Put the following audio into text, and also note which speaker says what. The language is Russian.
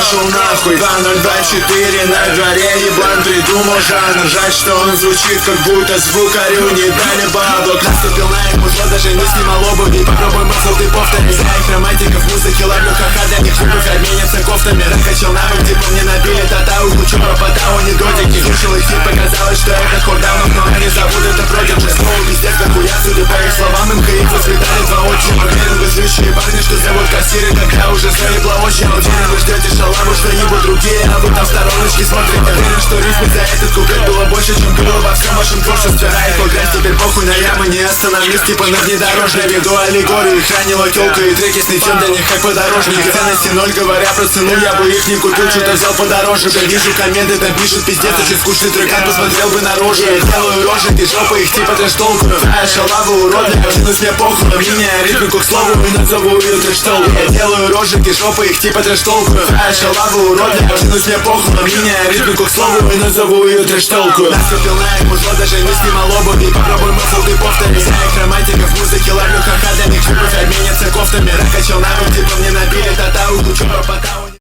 Speaker 1: пошел нахуй. 2024 на дворе, еблан придумал жанр. Жаль, что он звучит, как будто звукарю не дали бабло. Наступил на их музло, даже не снимал обувь. И попробуй мозл, ты повтори. За их романтиков музыки ловлю ха-ха. Для них любовь обменятся кофтами. Раскачал навык, типа мне набили татау. Учу пропадал, не дотики. Слушал их и показалось, что это хордаунов. Но они зовут это прогер. Снова пиздец, как хуя, судя по их словам. Им хаит воспитали два очень уверен. Вы злющие парни, что зовут кассиры. Когда уже заебло очень уверен. Вы ждете шалаву, что ебут другие. А вы там в стороночке смотрите. Уверен, что рифмы за этот куплет было больше, чем было во всем вашем творчестве. Райт, грязь, теперь похуй на ямы. Не остановлюсь, типа на внедорожной. Веду аллегорию, хранила тёлка. И треки снесём для них как подорожник. Ценности ноль, говоря про цену. Я бы их не купил, что-то взял подороже. Да вижу комменты, там пишут пиздец. Очень скучный трекан, посмотрел бы на рожу. Я делаю рожи, ты жопа их типа трэш толкую. Шалаву уродливо, кинусь мне похуй. Меняя ритмику к слову и назову ее трэш толкую. Я делаю рожи, ты жопа их типа трэш толкую. Шалаву уродливо, кинусь мне похуй. Меняя ритмику к слову и назову ее трэш толкую. Наступил на их музло, даже не снимал обувь. И попробуй мозл, ты повтори. За их романтиков музыки ловлю ха-ха. Для них любовь обменятся кофтами. Раскачал навык, типа мне набили татау. Кучу пропотау.